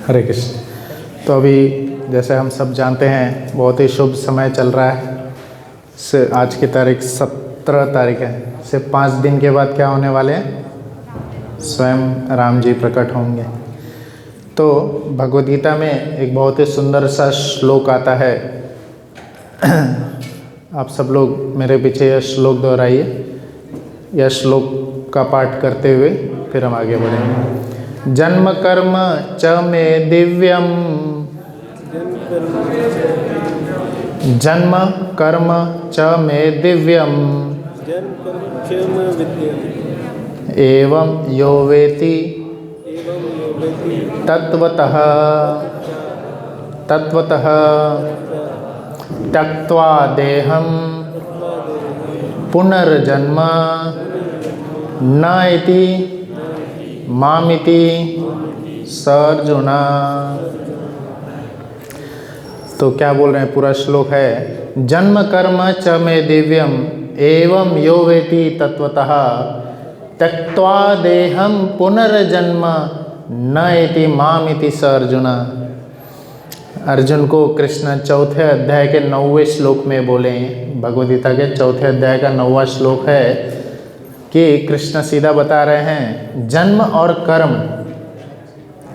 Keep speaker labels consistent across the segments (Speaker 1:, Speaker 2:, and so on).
Speaker 1: हरे कृष्ण। तो अभी जैसे हम सब जानते हैं बहुत ही शुभ समय चल रहा है। से आज की तारीख 17 तारीख है। से 5 दिन के बाद क्या होने वाले हैं? स्वयं राम जी प्रकट होंगे। तो भगवद गीता में एक बहुत ही सुंदर सा श्लोक आता है। आप सब लोग मेरे पीछे यह श्लोक दोहराइए। यह श्लोक का पाठ करते हुए फिर हम आगे बढ़ेंगे। जन्म कर्म च मे दिव्यम, जन्म कर्म च मे दिव्यम, एवं यो वेति तत्वतः तत्वतः त्यक्त्वा देहं पुनर्जन्म न इति मामिति स अर्जुन। तो क्या बोल रहे हैं? पूरा श्लोक है, जन्म कर्म च मे दिव्यम एवं यो वेति तत्वतः त्यक्त्वा देहं पुनर्जन्म न इति मामिति स अर्जुन। अर्जुन को कृष्ण चौथे अध्याय के 9वें श्लोक में बोले, भगवद गीता के चौथे अध्याय का 9वां श्लोक है कि कृष्ण सीधा बता रहे हैं जन्म और कर्म,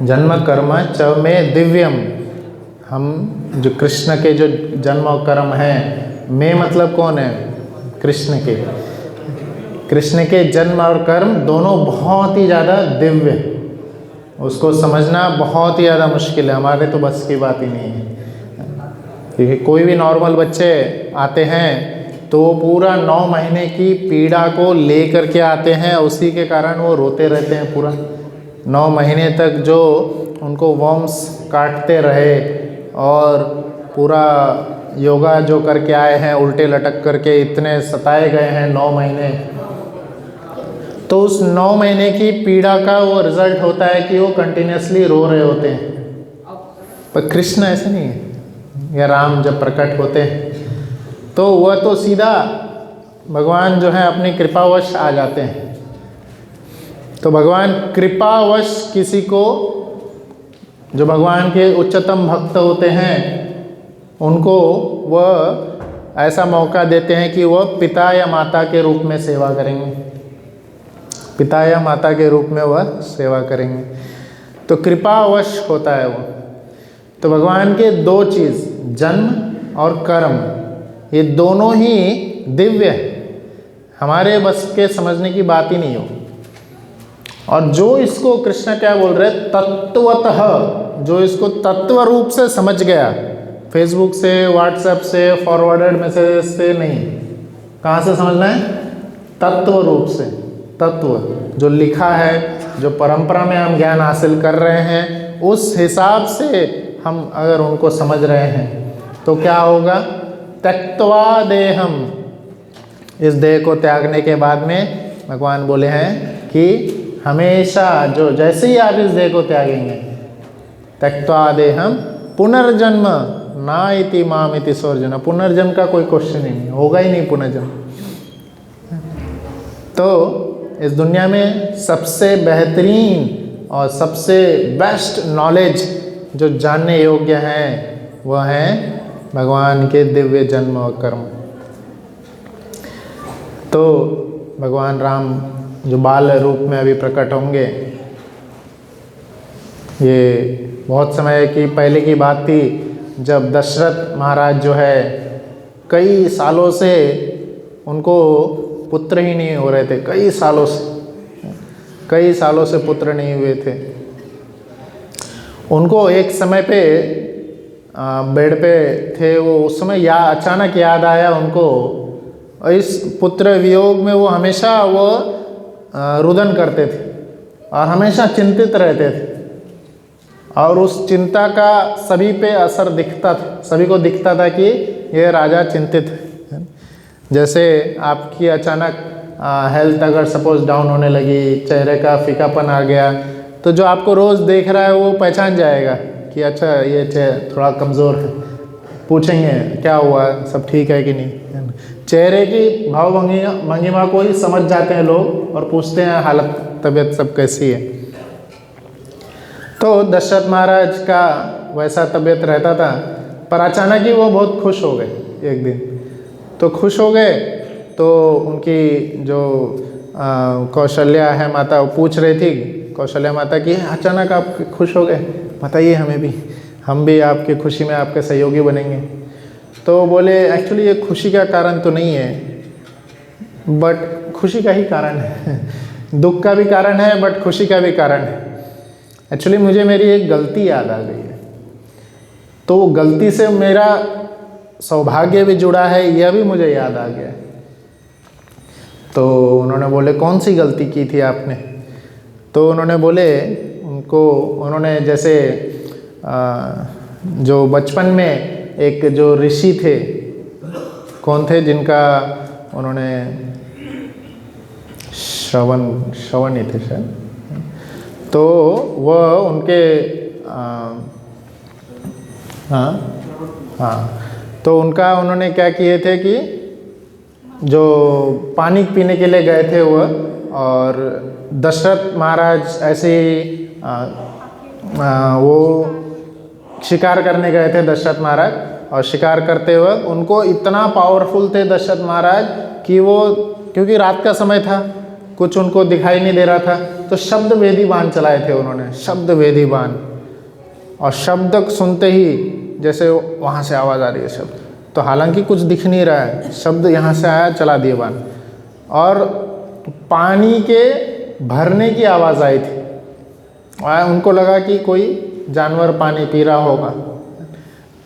Speaker 1: जन्म कर्म च में दिव्यम। हम जो कृष्ण के जो जन्म और कर्म हैं, में मतलब कौन है? कृष्ण के। कृष्ण के जन्म और कर्म दोनों बहुत ही ज़्यादा दिव्य, उसको समझना बहुत ही ज़्यादा मुश्किल है, हमारे तो बस की बात ही नहीं है। क्योंकि कोई भी नॉर्मल बच्चे आते हैं तो पूरा 9 महीने की पीड़ा को ले करके आते हैं, उसी के कारण वो रोते रहते हैं। पूरा 9 महीने तक जो उनको वर्म्स काटते रहे और पूरा योगा जो करके आए हैं, उल्टे लटक करके इतने सताए गए हैं 9 महीने, तो उस 9 महीने की पीड़ा का वो रिज़ल्ट होता है कि वो कंटिन्यूसली रो रहे होते हैं। पर कृष्ण ऐसे नहीं है, या राम जब प्रकट होते हैं तो वह तो सीधा भगवान जो है अपनी कृपावश आ जाते हैं। तो भगवान कृपावश किसी को, जो भगवान के उच्चतम भक्त होते हैं, उनको वह ऐसा मौका देते हैं कि वह पिता या माता के रूप में सेवा करेंगे, पिता या माता के रूप में वह सेवा करेंगे। तो कृपावश होता है वो। तो भगवान के 2 चीज़, जन्म और कर्म, ये दोनों ही दिव्य है, हमारे बस के समझने की बात ही नहीं हो। और जो इसको कृष्ण क्या बोल रहे हैं? तत्वतः, जो इसको तत्व रूप से समझ गया, फेसबुक से, व्हाट्सएप से, फॉरवर्डेड मैसेज से नहीं, कहाँ से समझना है? तत्व रूप से। तत्व जो लिखा है, जो परंपरा में हम ज्ञान हासिल कर रहे हैं, उस हिसाब से हम अगर उनको समझ रहे हैं तो क्या होगा? त्यक्त्वा देहम, इस देह को त्यागने के बाद में भगवान बोले हैं कि हमेशा जो जैसे ही आप इस देह को त्यागेंगे, त्यक्त्वा देहम पुनर्जन्म ना इति माम इति स अर्जुन। पुनर्जन्म का कोई क्वेश्चन ही नहीं, होगा ही नहीं पुनर्जन्म। तो इस दुनिया में सबसे बेहतरीन और सबसे बेस्ट नॉलेज जो जानने योग्य है वह है भगवान के दिव्य जन्म और कर्म। तो भगवान राम जो बाल रूप में अभी प्रकट होंगे, ये बहुत समय की पहले की बात थी, जब दशरथ महाराज जो है कई सालों से उनको पुत्र ही नहीं हो रहे थे, कई सालों से पुत्र नहीं हुए थे। उनको एक समय पे बेड पे थे वो, उस समय अचानक याद आया उनको, इस पुत्र वियोग में वो हमेशा वो रुदन करते थे और हमेशा चिंतित रहते थे, और उस चिंता का सभी पे असर दिखता था, सभी को दिखता था कि ये राजा चिंतित है। जैसे आपकी अचानक हेल्थ अगर सपोज डाउन होने लगी, चेहरे का फीकापन आ गया, तो जो आपको रोज़ देख रहा है वो पहचान जाएगा कि अच्छा ये थोड़ा कमज़ोर है, पूछेंगे क्या हुआ, सब ठीक है कि नहीं। चेहरे की भाव भंगिमा को ही समझ जाते हैं लोग और पूछते हैं हालत तबीयत सब कैसी है। तो दशरथ महाराज का वैसा तबीयत रहता था, पर अचानक ही वो बहुत खुश हो गए एक दिन। तो खुश हो गए तो उनकी जो कौशल्या है माता, वो पूछ रही थी कौशल्या माता की, अचानक आप खुश हो गए, बताइए हमें भी, हम भी आपकी खुशी में आपके सहयोगी बनेंगे। तो बोले एक्चुअली ये खुशी का कारण तो नहीं है, बट खुशी का ही कारण है दुख का भी कारण है, बट खुशी का भी कारण है। एक्चुअली मुझे मेरी एक गलती याद आ गई है, तो वो गलती से मेरा सौभाग्य भी जुड़ा है, यह भी मुझे याद आ गया। तो उन्होंने बोले कौन सी गलती की थी आपने? तो उन्होंने बोले उन्होंने जैसे जो बचपन में एक जो ऋषि थे, कौन थे जिनका उन्होंने श्रवण ही थे शायद, तो वह उनके तो उनका उन्होंने क्या किए थे कि जो पानी पीने के लिए गए थे वह, और दशरथ महाराज ऐसे ही वो शिकार करने गए थे दशरथ महाराज, और शिकार करते वक्त उनको इतना पावरफुल थे दशरथ महाराज कि वो, क्योंकि रात का समय था, कुछ उनको दिखाई नहीं दे रहा था, तो शब्द वेदी बाण चलाए थे उन्होंने, शब्द वेदी बाण। और शब्द सुनते ही जैसे वहाँ से आवाज़ आ रही है शब्द, तो हालांकि कुछ दिख नहीं रहा है, शब्द यहाँ से आया, चला दिए बाण, और पानी के भरने की आवाज़ आई थी, और उनको लगा कि कोई जानवर पानी पी रहा होगा।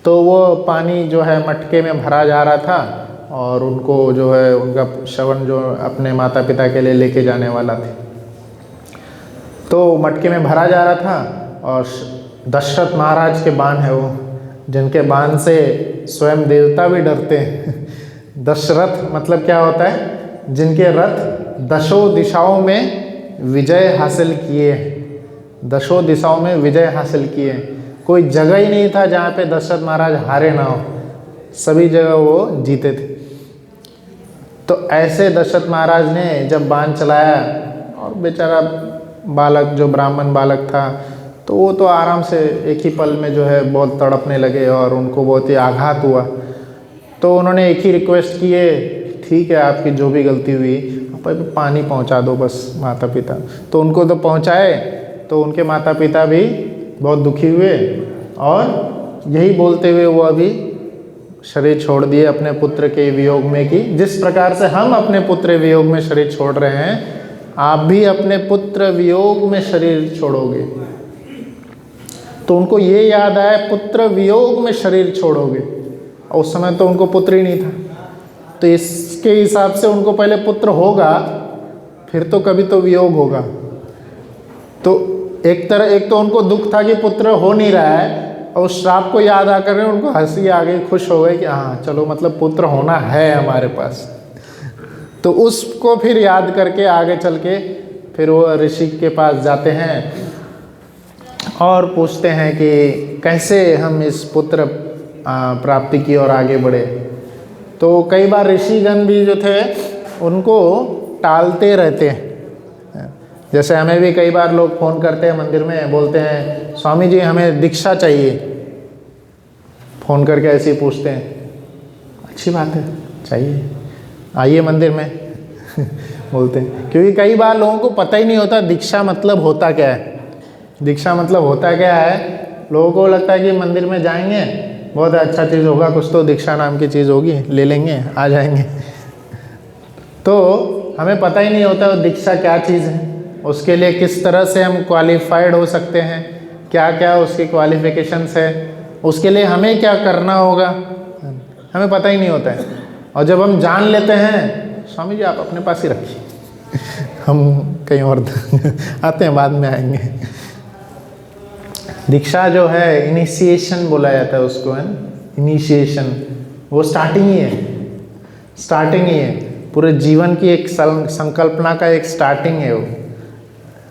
Speaker 1: तो वो पानी जो है मटके में भरा जा रहा था, और उनको जो है उनका श्रवण जो अपने माता पिता के लिए लेके जाने वाला थे, तो मटके में भरा जा रहा था। और दशरथ महाराज के बाण है वो, जिनके बाण से स्वयं देवता भी डरते हैं दशरथ मतलब क्या होता है? जिनके रथ दशों दिशाओं में विजय हासिल किए, दशों दिशाओं में विजय हासिल किए। कोई जगह ही नहीं था जहाँ पे दशरथ महाराज हारे ना हो, सभी जगह वो जीते थे। तो ऐसे दशरथ महाराज ने जब बाण चलाया, और बेचारा बालक जो ब्राह्मण बालक था, तो वो तो आराम से एक ही पल में जो है बहुत तड़पने लगे, और उनको बहुत ही आघात हुआ। तो उन्होंने एक ही रिक्वेस्ट की है, ठीक है आपकी जो भी गलती हुई, आप पानी पहुंचा दो बस माता पिता। तो उनको तो पहुंचाए, तो उनके माता पिता भी बहुत दुखी हुए, और यही बोलते हुए वो अभी शरीर छोड़ दिए अपने पुत्र के वियोग में, कि जिस प्रकार से हम अपने पुत्र वियोग में शरीर छोड़ रहे हैं, आप भी अपने पुत्र वियोग में शरीर छोड़ोगे। तो उनको ये याद आया, पुत्र वियोग में शरीर छोड़ोगे, और उस समय तो उनको पुत्र ही नहीं था। तो इसके हिसाब से उनको पहले पुत्र होगा, फिर तो कभी तो वियोग होगा। तो एक तो उनको दुख था कि पुत्र हो नहीं रहा है, और उस श्राप को याद आकर उनको हंसी आ गई, खुश हो गए कि हाँ चलो मतलब पुत्र होना है हमारे पास। तो उसको फिर याद करके आगे चल के फिर वो ऋषि के पास जाते हैं और पूछते हैं कि कैसे हम इस पुत्र प्राप्ति की ओर आगे बढ़े। तो कई बार ऋषिगण भी जो थे उनको टालते रहते हैं। जैसे हमें भी कई बार लोग फ़ोन करते हैं मंदिर में, बोलते हैं स्वामी जी हमें दीक्षा चाहिए, फ़ोन करके ऐसे ही पूछते हैं। अच्छी बात है, चाहिए, आइए मंदिर में बोलते हैं, क्योंकि कई बार लोगों को पता ही नहीं होता दीक्षा मतलब होता क्या है। दीक्षा मतलब होता क्या है, लोगों को लगता है कि मंदिर में जाएंगे, बहुत अच्छा चीज़ होगा, कुछ तो दीक्षा नाम की चीज़ होगी, ले लेंगे, आ जाएंगे। तो हमें पता ही नहीं होता दीक्षा क्या चीज़ है, उसके लिए किस तरह से हम क्वालिफाइड हो सकते हैं, क्या क्या उसकी क्वालिफ़िकेशंस है, उसके लिए हमें क्या करना होगा, हमें पता ही नहीं होता है। और जब हम जान लेते हैं, स्वामी जी आप अपने पास ही रखिए हम कहीं और आते हैं, बाद में आएंगे। दीक्षा जो है इनिशिएशन बोला जाता है उसको, है ना, इनिशिएशन, वो स्टार्टिंग ही है, स्टार्टिंग ही है, पूरे जीवन की एक संकल्पना का एक स्टार्टिंग है वो।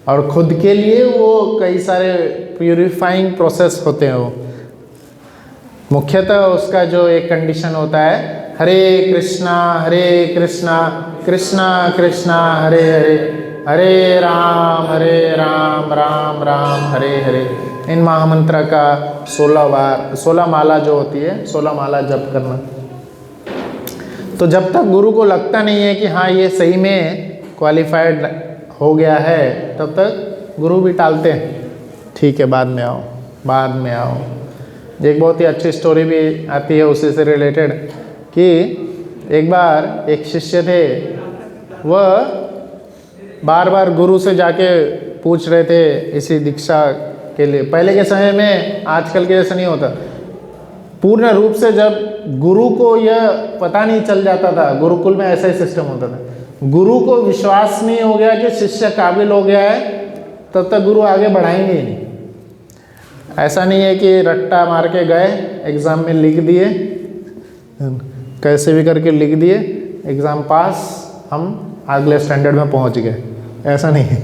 Speaker 1: और खुद के लिए वो कई सारे प्यूरिफाइंग प्रोसेस होते हैं। वो मुख्यतः उसका जो एक कंडीशन होता है, हरे कृष्णा कृष्णा कृष्णा हरे हरे, हरे राम राम राम हरे हरे। इन महामंत्र का 16 बार 16 माला जो होती है 16 माला जप करना। तो जब तक गुरु को लगता नहीं है कि हाँ ये सही में क्वालिफाइड हो गया है, तब तक गुरु भी टालते हैं, ठीक है बाद में आओ, बाद में आओ। एक बहुत ही अच्छी स्टोरी भी आती है उसी से रिलेटेड कि एक बार एक शिष्य थे, वह बार बार गुरु से जाके पूछ रहे थे इसी दीक्षा के लिए। पहले के समय में आजकल के जैसा नहीं होता, पूर्ण रूप से जब गुरु को यह पता नहीं चल जाता था, गुरुकुल में ऐसा ही सिस्टम होता था, गुरु को विश्वास नहीं हो गया कि शिष्य काबिल हो गया है, तब तक गुरु आगे बढ़ाएंगे ही नहीं। ऐसा नहीं है कि रट्टा मार के गए, एग्ज़ाम में लिख दिए, कैसे भी करके लिख दिए, एग्ज़ाम पास, हम अगले स्टैंडर्ड में पहुंच गए, ऐसा नहीं है।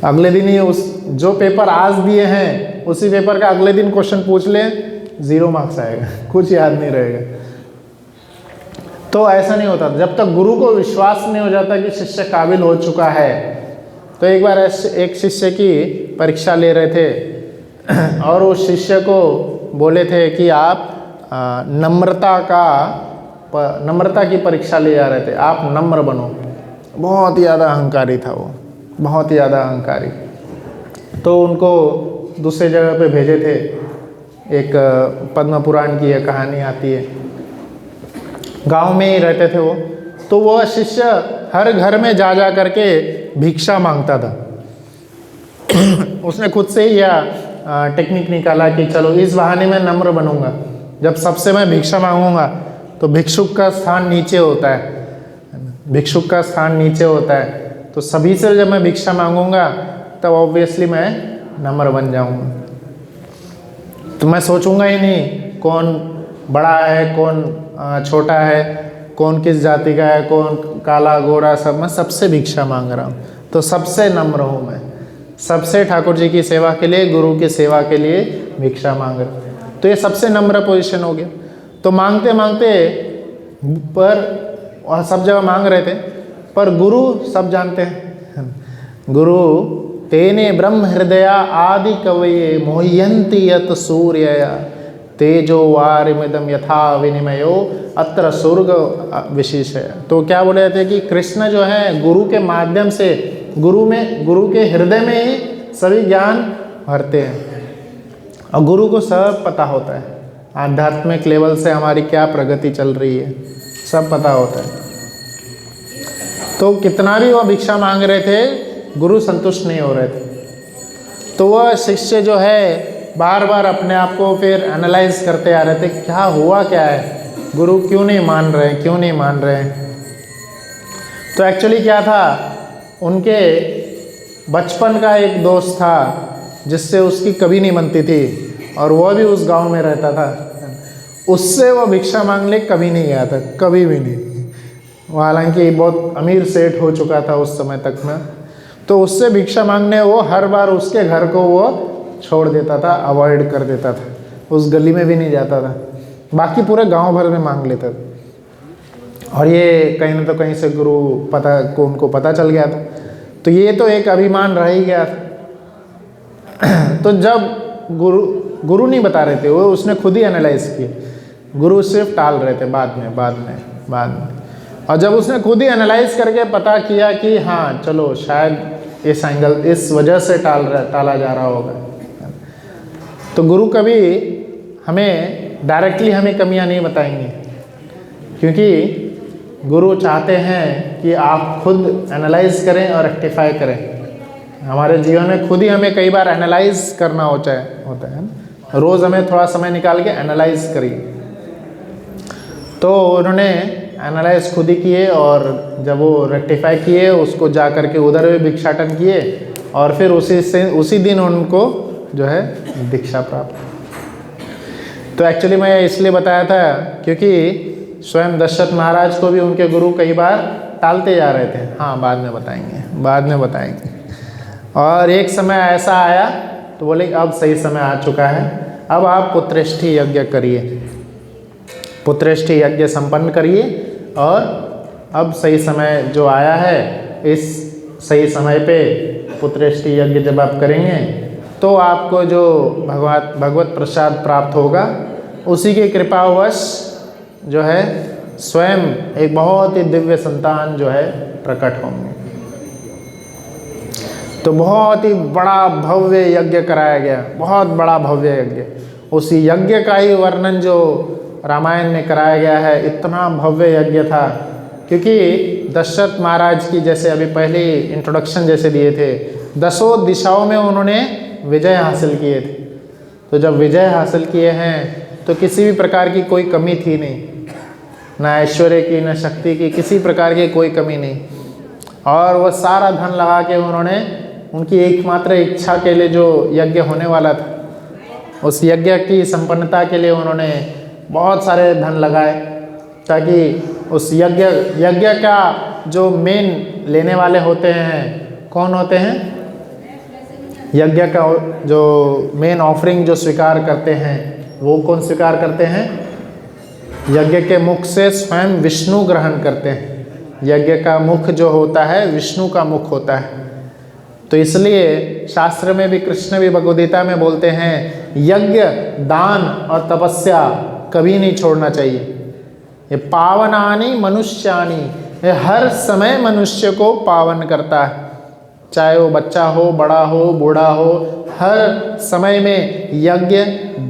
Speaker 1: अगले दिन ही उस जो पेपर आज दिए हैं उसी पेपर का अगले दिन क्वेश्चन पूछ ले, 0 मार्क्स आएगा, कुछ याद नहीं रहेगा। तो ऐसा नहीं होता, जब तक गुरु को विश्वास नहीं हो जाता कि शिष्य काबिल हो चुका है। तो एक बार एक शिष्य की परीक्षा ले रहे थे और उस शिष्य को बोले थे कि आप नम्रता की परीक्षा ले जा रहे थे, आप नम्र बनो। बहुत ज़्यादा अहंकारी था वो, बहुत ही ज़्यादा अहंकारी। तो उनको दूसरे जगह पे भेजे थे। एक पद्म पुराण की यह कहानी आती है, गांव में ही रहते थे वो। तो वह शिष्य हर घर में जा जा करके भिक्षा मांगता था। उसने खुद से ही यह टेक्निक निकाला कि चलो इस बहाने में नम्र बनूंगा, जब सबसे मैं भिक्षा मांगूंगा तो भिक्षुक का स्थान नीचे होता है, भिक्षुक का स्थान नीचे होता है, तो सभी से जब मैं भिक्षा मांगूंगा तब ऑब्वियसली मैं नम्र बन जाऊंगा। तो मैं सोचूंगा ही नहीं कौन बड़ा है कौन छोटा है, कौन किस जाति का है, कौन काला गोरा, सब मैं सबसे भिक्षा मांग रहा हूँ। तो सबसे नम्र हूँ मैं, सबसे ठाकुर जी की सेवा के लिए, गुरु की सेवा के लिए भिक्षा मांग रहा हूँ। तो ये सबसे नम्र पोजीशन हो गया। तो मांगते मांगते पर सब जगह मांग रहे थे, पर गुरु सब जानते हैं, गुरु तेने ब्रह्म हृदया आदि कवये मोह्यन्ति यत सूर्यया तेजो वारिमिदम यथा विनिमयो अत्र स्वर्ग विशेष है। तो क्या बोले जाते हैं कि कृष्ण जो है गुरु के माध्यम से, गुरु के हृदय में ही सभी ज्ञान भरते हैं और गुरु को सब पता होता है, आध्यात्मिक लेवल से हमारी क्या प्रगति चल रही है सब पता होता है। तो कितना भी वह भिक्षा मांग रहे थे, गुरु संतुष्ट नहीं हो रहे थे। तो वह शिष्य जो है बार बार अपने आप को फिर एनालाइज करते आ रहे थे, क्या हुआ क्या है, गुरु क्यों नहीं मान रहे हैं, क्यों नहीं मान रहे हैं। तो एक्चुअली क्या था, उनके बचपन का एक दोस्त था जिससे उसकी कभी नहीं बनती थी और वह भी उस गांव में रहता था, उससे वह भिक्षा मांगने कभी नहीं गया था, कभी भी नहीं। हालांकि बहुत अमीर सेठ हो चुका था उस समय तक में, तो उससे भिक्षा मांगने वो हर बार उसके घर को वो छोड़ देता था, अवॉइड कर देता था, उस गली में भी नहीं जाता था, बाकी पूरे गांव भर में मांग लेता था। और ये कहीं ना तो कहीं से गुरु उनको पता चल गया था। तो ये तो एक अभिमान रह ही गया था। तो जब गुरु नहीं बता रहे थे, वो उसने खुद ही एनालाइज किए, गुरु सिर्फ टाल रहे थे बाद में। और जब उसने खुद ही एनालाइज करके पता किया कि हाँ चलो शायद इस एंगल, इस वजह से टाला जा रहा होगा। तो गुरु कभी हमें डायरेक्टली हमें कमियां नहीं बताएंगे, क्योंकि गुरु चाहते हैं कि आप खुद एनालाइज करें और रेक्टिफाई करें। हमारे जीवन में खुद ही हमें कई बार एनालाइज करना होता है, रोज़ हमें थोड़ा समय निकाल के एनालाइज करिए। तो उन्होंने एनालाइज खुद ही किए और जब वो रेक्टिफाई किए, उसको जा कर के उधर भी भिक्षाटन किए और फिर उसी दिन उनको जो है दीक्षा प्राप्त। तो एक्चुअली मैं इसलिए बताया था क्योंकि स्वयं दशरथ महाराज को भी उनके गुरु कई बार टालते जा रहे थे, हाँ बाद में बताएंगे। और एक समय ऐसा आया तो बोले अब सही समय आ चुका है, अब आप पुत्रेष्ठी यज्ञ करिए, पुत्रेष्ठी यज्ञ संपन्न करिए और अब सही समय जो आया है इस सही समय पे पुत्रेष्टि यज्ञ जब आप करेंगे तो आपको जो भगवत प्रसाद प्राप्त होगा, उसी की कृपावश जो है स्वयं एक बहुत ही दिव्य संतान जो है प्रकट होंगे। तो बहुत ही बड़ा भव्य यज्ञ कराया गया, बहुत बड़ा भव्य यज्ञ। उसी यज्ञ का ही वर्णन जो रामायण में कराया गया है, इतना भव्य यज्ञ था। क्योंकि दशरथ महाराज की, जैसे अभी पहले इंट्रोडक्शन जैसे दिए थे, 10 दिशाओं में उन्होंने विजय हासिल किए थे। तो जब विजय हासिल किए हैं तो किसी भी प्रकार की कोई कमी थी नहीं, ना ऐश्वर्य की, ना शक्ति की, किसी प्रकार की कोई कमी नहीं। और वह सारा धन लगा के उन्होंने उनकी एकमात्र इच्छा के लिए जो यज्ञ होने वाला था, उस यज्ञ की संपन्नता के लिए उन्होंने बहुत सारे धन लगाए, ताकि उस यज्ञ का जो मेन लेने वाले होते हैं, कौन होते हैं? यज्ञ का जो मेन ऑफरिंग जो स्वीकार करते हैं, वो कौन स्वीकार करते हैं? यज्ञ के मुख से स्वयं विष्णु ग्रहण करते हैं। यज्ञ का मुख जो होता है विष्णु का मुख होता है। तो इसलिए शास्त्र में भी, कृष्ण भी भगवद गीता में बोलते हैं, यज्ञ, दान और तपस्या कभी नहीं छोड़ना चाहिए। ये पावनानि मनुष्यानि, ये हर समय मनुष्य को पावन करता है, चाहे वो बच्चा हो, बड़ा हो, बूढ़ा हो, हर समय में यज्ञ,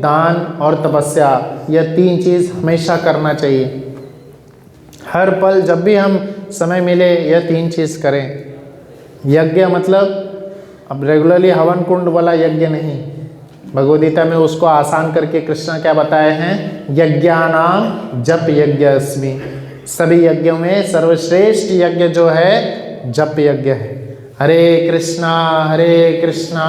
Speaker 1: दान और तपस्या, यह 3 चीज़ हमेशा करना चाहिए। हर पल जब भी हम समय मिले यह 3 चीज़ करें। यज्ञ मतलब अब रेगुलरली हवन कुंड वाला यज्ञ नहीं, भगवद गीता में उसको आसान करके कृष्ण क्या बताए हैं? यज्ञानाम जप यज्ञ अस्मि। सभी यज्ञों में सर्वश्रेष्ठ यज्ञ जो है जप यज्ञ है। हरे कृष्णा कृष्णा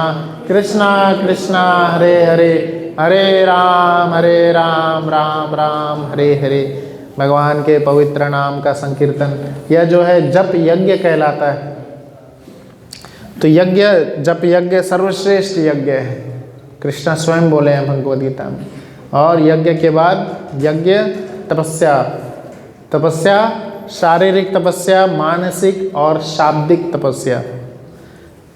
Speaker 1: कृष्णा हरे हरे, हरे राम राम राम हरे हरे। भगवान के पवित्र नाम का संकीर्तन, यह जो है जप यज्ञ कहलाता है। तो यज्ञ, जप यज्ञ सर्वश्रेष्ठ यज्ञ है, कृष्ण स्वयं बोले हैं भगवद गीता में। और यज्ञ के बाद यज्ञ, तपस्या। तपस्या शारीरिक तपस्या, मानसिक और शाब्दिक तपस्या।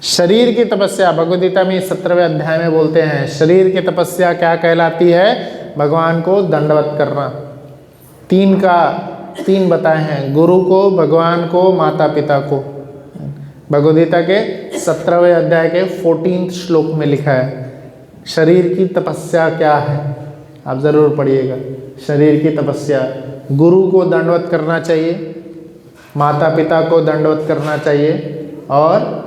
Speaker 1: शरीर की तपस्या भगवद गीता में 17वें अध्याय में बोलते हैं, शरीर की तपस्या क्या कहलाती है? भगवान को दंडवत करना। 3 बताए हैं, गुरु को, भगवान को, माता पिता को। भगवद गीता के 17वें अध्याय के 14 श्लोक में लिखा है शरीर की तपस्या क्या है, आप ज़रूर पढ़िएगा। शरीर की तपस्या, गुरु को दंडवत करना चाहिए, माता पिता को दंडवत करना चाहिए, और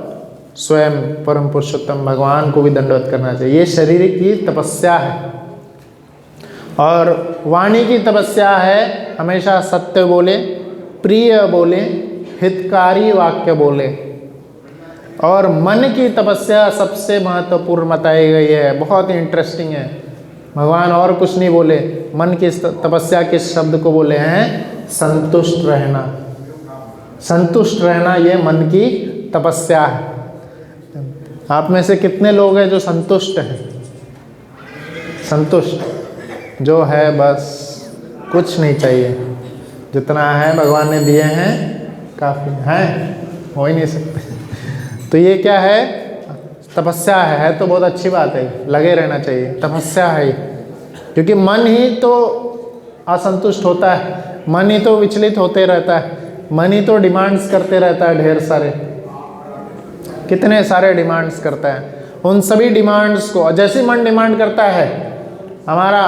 Speaker 1: स्वयं परम पुरुषोत्तम भगवान को भी दंडवत करना चाहिए। ये शरीर की तपस्या है। और वाणी की तपस्या है हमेशा सत्य बोले, प्रिय बोले, हितकारी वाक्य बोले। और मन की तपस्या सबसे महत्वपूर्ण बताई गई है, बहुत ही इंटरेस्टिंग है। भगवान और कुछ नहीं बोले, मन की तपस्या किस शब्द को बोले हैं? संतुष्ट रहना। संतुष्ट रहना ये मन की तपस्या है। आप में से कितने लोग हैं जो संतुष्ट हैं? संतुष्ट जो है बस कुछ नहीं चाहिए, जितना है भगवान ने दिए हैं काफ़ी है, हो ही नहीं सकते। तो ये क्या है? तपस्या है तो बहुत अच्छी बात है, लगे रहना चाहिए, तपस्या है। क्योंकि मन ही तो असंतुष्ट होता है, मन ही तो विचलित होते रहता है, मन ही तो डिमांड्स करते रहता है, ढेर सारे, कितने सारे डिमांड्स करता है। उन सभी डिमांड्स को, जैसे मन डिमांड करता है, हमारा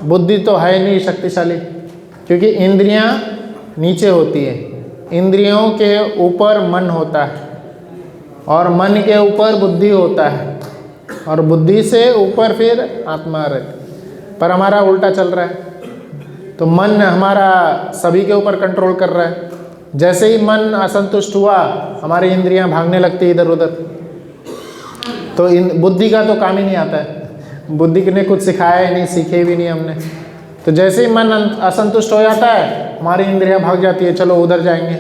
Speaker 1: बुद्धि तो है नहीं शक्तिशाली, क्योंकि इंद्रियां नीचे होती है, इंद्रियों के ऊपर मन होता है, और मन के ऊपर बुद्धि होता है, और बुद्धि से ऊपर फिर आत्मा रहती। पर हमारा उल्टा चल रहा है। तो मन हमारा सभी के ऊपर कंट्रोल कर रहा है। जैसे ही मन असंतुष्ट हुआ, हमारी इंद्रियां भागने लगती इधर उधर। तो बुद्धि का तो काम ही नहीं आता है, बुद्धि ने कुछ सिखाया ही नहीं, सीखे भी नहीं हमने। तो जैसे ही मन असंतुष्ट हो जाता है, हमारी इंद्रियां भाग जाती है, चलो उधर जाएंगे।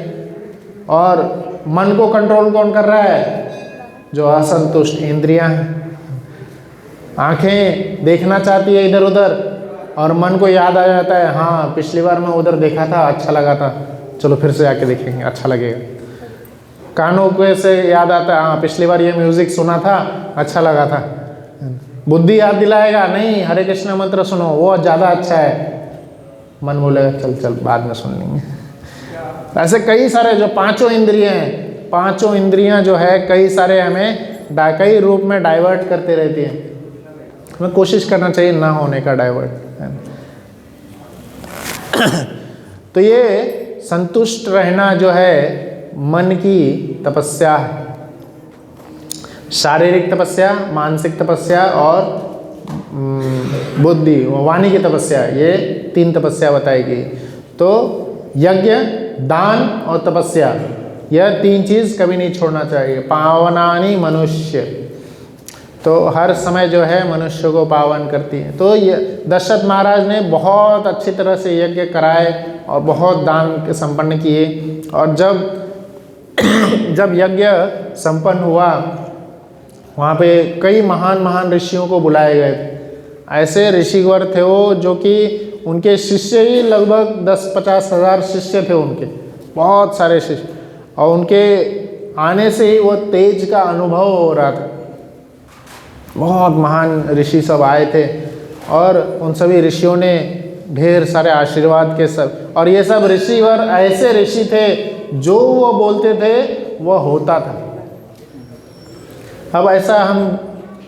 Speaker 1: और मन को कंट्रोल कौन कर रहा है? जो असंतुष्ट इंद्रियां हैं। आंखें देखना चाहती है इधर उधर, और मन को याद आ जाता है, हाँ पिछली बार मैं उधर देखा था, अच्छा लगा था, चलो फिर से आके देखेंगे, अच्छा लगेगा। कानों के से याद आता है, हाँ पिछली बार ये म्यूजिक सुना था, अच्छा लगा था। बुद्धि याद दिलाएगा, नहीं हरे कृष्ण मंत्र सुनो वो ज़्यादा अच्छा है। मन बोलेगा चल चल बाद में सुन लेंगे। ऐसे कई सारे जो पांचों इंद्रियां हैं, पांचों इंद्रियां जो है कई सारे हमें कई रूप में डाइवर्ट करते रहती हैं। हमें कोशिश करना चाहिए ना होने का डाइवर्ट। तो ये संतुष्ट रहना जो है मन की तपस्या है। शारीरिक तपस्या, मानसिक तपस्या और बुद्धि वाणी की तपस्या, ये 3 तपस्या बताई गई। तो यज्ञ, दान और तपस्या, यह 3 चीज़ कभी नहीं छोड़ना चाहिए। पावनानि मनुष्य, तो हर समय जो है मनुष्य को पावन करती है। तो ये दशरथ महाराज ने बहुत अच्छी तरह से यज्ञ कराए और बहुत दान संपन्न किए। और जब यज्ञ संपन्न हुआ, वहाँ पे कई महान महान ऋषियों को बुलाए गए। ऐसे ऋषिवर थे वो जो कि उनके शिष्य ही लगभग 10-50 हज़ार शिष्य थे उनके, बहुत सारे शिष्य। और उनके आने से ही वो तेज का अनुभव हो रहा था। बहुत महान ऋषि सब आए थे और उन सभी ऋषियों ने ढेर सारे आशीर्वाद के सब, और ये सब ऋषिवर ऐसे ऋषि थे जो वो बोलते थे वो होता था। अब ऐसा हम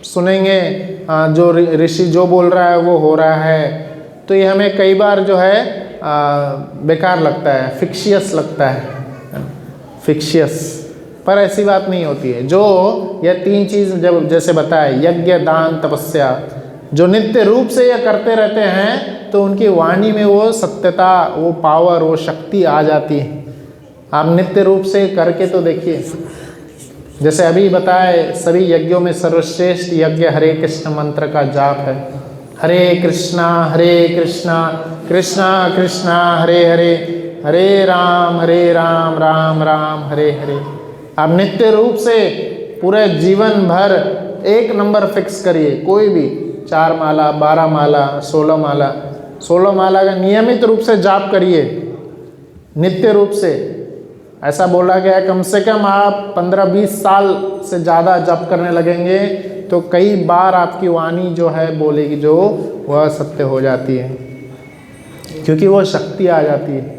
Speaker 1: सुनेंगे जो ऋषि जो बोल रहा है वो हो रहा है, तो ये हमें कई बार जो है बेकार लगता है, फिक्शियस लगता है, फिक्शियस। पर ऐसी बात नहीं होती है। जो यह 3 चीज़ जब जैसे बताए, यज्ञ, दान, तपस्या, जो नित्य रूप से यह करते रहते हैं तो उनकी वाणी में वो सत्यता, वो पावर, वो शक्ति आ जाती है। आप नित्य रूप से करके तो देखिए। जैसे अभी बताए, सभी यज्ञों में सर्वश्रेष्ठ यज्ञ हरे कृष्ण मंत्र का जाप है। हरे कृष्णा कृष्णा कृष्णा हरे हरे, हरे राम राम राम हरे हरे। आप नित्य रूप से पूरे जीवन भर 1 नंबर फिक्स करिए। कोई भी 4 माला, 12 माला, 16 माला, 16 माला का नियमित रूप से जाप करिए, नित्य रूप से। ऐसा बोला गया है कम से कम आप 15-20 साल से ज़्यादा जप करने लगेंगे तो कई बार आपकी वाणी जो है बोलेगी, जो वह सत्य हो जाती है, क्योंकि वो शक्ति आ जाती है।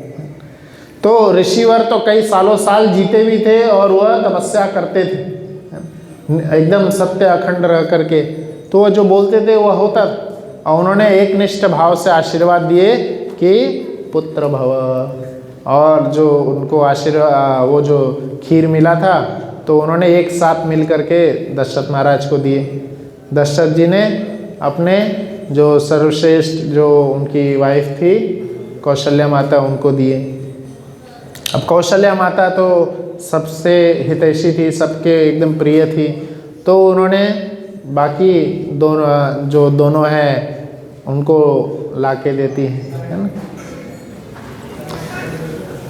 Speaker 1: तो ऋषिवर तो कई सालों साल जीते भी थे और वह तपस्या करते थे एकदम सत्य अखंड रह करके। तो वह जो बोलते थे वह होता। और उन्होंने एकनिष्ठ भाव से आशीर्वाद दिए कि पुत्र भव। और जो उनको आशीर्वाद, वो जो खीर मिला था तो उन्होंने एक साथ मिल करके दशरथ महाराज को दिए। दशरथ जी ने अपने जो सर्वश्रेष्ठ जो उनकी वाइफ थी कौशल्या माता, उनको दिए। अब कौशल्या माता तो सबसे हितैषी थी, सबके एकदम प्रिय थी, तो उन्होंने बाकी दोनों हैं उनको ला के देती है ना।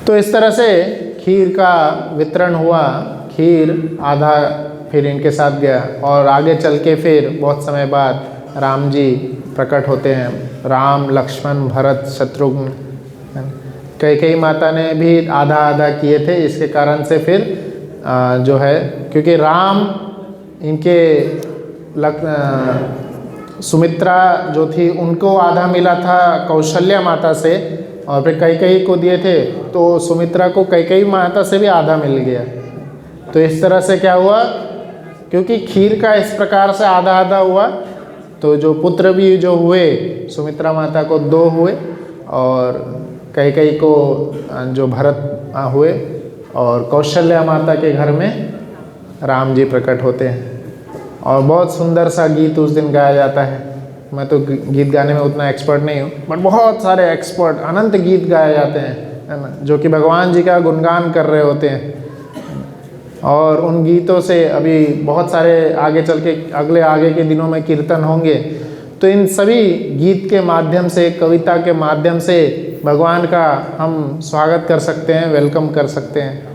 Speaker 1: तो इस तरह से खीर का वितरण हुआ। खीर आधा फिर इनके साथ गया और आगे चल के फिर बहुत समय बाद राम जी प्रकट होते हैं। राम, लक्ष्मण, भरत, शत्रुघ्न, कई माता ने भी आधा आधा किए थे। इसके कारण से फिर जो है, क्योंकि राम इनके सुमित्रा जो थी उनको आधा मिला था कौशल्या माता से, और फिर कैकेयी को दिए थे, तो सुमित्रा को कैकेयी माता से भी आधा मिल गया। तो इस तरह से क्या हुआ, क्योंकि खीर का इस प्रकार से आधा आधा हुआ, तो जो पुत्र भी जो हुए सुमित्रा माता को 2 हुए और कैकेयी को जो भरत हुए, और कौशल्या माता के घर में राम जी प्रकट होते हैं। और बहुत सुंदर सा गीत उस दिन गाया जाता है। मैं तो गीत गाने में उतना एक्सपर्ट नहीं हूँ, बट बहुत सारे एक्सपर्ट अनंत गीत गाए जाते हैं, है ना, जो कि भगवान जी का गुणगान कर रहे होते हैं। और उन गीतों से अभी बहुत सारे आगे चल के आगे के दिनों में कीर्तन होंगे। तो इन सभी गीत के माध्यम से, कविता के माध्यम से भगवान का हम स्वागत कर सकते हैं, वेलकम कर सकते हैं।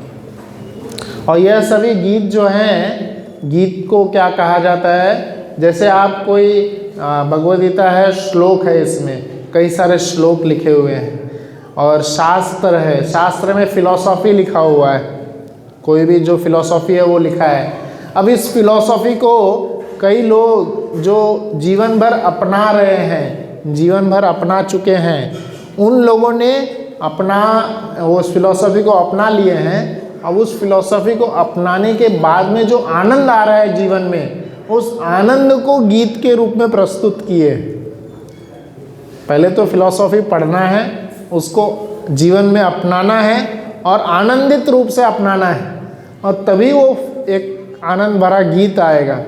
Speaker 1: और यह सभी गीत जो हैं, गीत को क्या कहा जाता है, जैसे आप कोई भगवद गीता है, श्लोक है, इसमें कई सारे श्लोक लिखे हुए हैं, और शास्त्र है, शास्त्र में फिलॉसफी लिखा हुआ है, कोई भी जो फिलॉसफी है वो लिखा है। अब इस फिलॉसफी को कई लोग जो जीवन भर अपना रहे हैं, जीवन भर अपना चुके हैं, उन लोगों ने उस फिलॉसफी को अपना लिए हैं। अब उस फिलॉसफी को अपनाने के बाद में जो आनंद आ रहा है जीवन में, उस आनंद को गीत के रूप में प्रस्तुत किए। पहले तो फिलॉसफी पढ़ना है, उसको जीवन में अपनाना है और आनंदित रूप से अपनाना है, और तभी वो एक आनंद भरा गीत आएगा,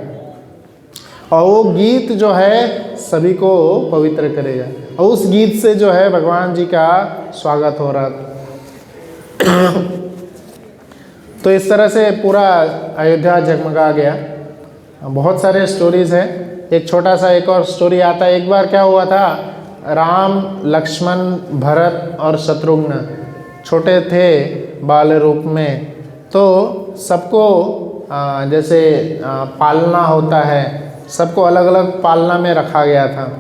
Speaker 1: और वो गीत जो है सभी को पवित्र करेगा। और उस गीत से जो है भगवान जी का स्वागत हो रहा था। तो इस तरह से पूरा अयोध्या जगमगा गया। बहुत सारे स्टोरीज़ हैं। एक छोटा सा एक और स्टोरी आता है। एक बार क्या हुआ था, राम, लक्ष्मण, भरत और शत्रुघ्न छोटे थे बाल रूप में, तो सबको जैसे पालना होता है, सबको अलग अलग पालना में रखा गया था।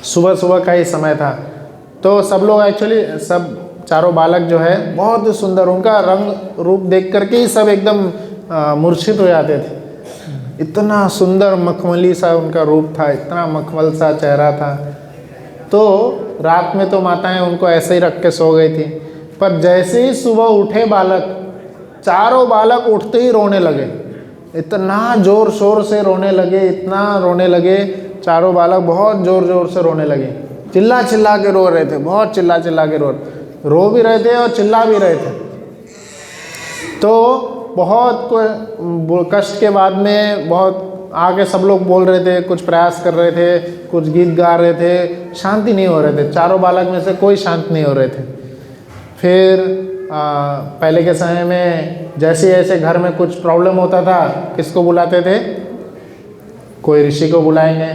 Speaker 1: सुबह सुबह का ही समय था, तो सब लोग एक्चुअली सब चारों बालक जो है बहुत ही सुंदर, उनका रंग रूप देख करके ही सब एकदम मूर्छित हो जाते थे। इतना सुंदर मखमली सा उनका रूप था, इतना मखमल सा चेहरा था। तो रात में तो माताएं उनको ऐसे ही रख के सो गई थी, पर जैसे ही सुबह उठे बालक, चारों बालक उठते ही रोने लगे। इतना ज़ोर शोर से रोने लगे, इतना रोने लगे, चारों बालक बहुत ज़ोर ज़ोर से रोने लगे, चिल्ला चिल्ला के रो रहे थे, बहुत चिल्ला चिल्ला के रो भी रहे थे और चिल्ला भी रहे थे। तो बहुत कष्ट के बाद में बहुत आगे सब लोग बोल रहे थे, कुछ प्रयास कर रहे थे, कुछ गीत गा रहे थे, शांति नहीं हो रहे थे। चारों बालक में से कोई शांत नहीं हो रहे थे। फिर पहले के समय में जैसे जैसे घर में कुछ प्रॉब्लम होता था, किसको बुलाते थे? कोई ऋषि को बुलाएंगे,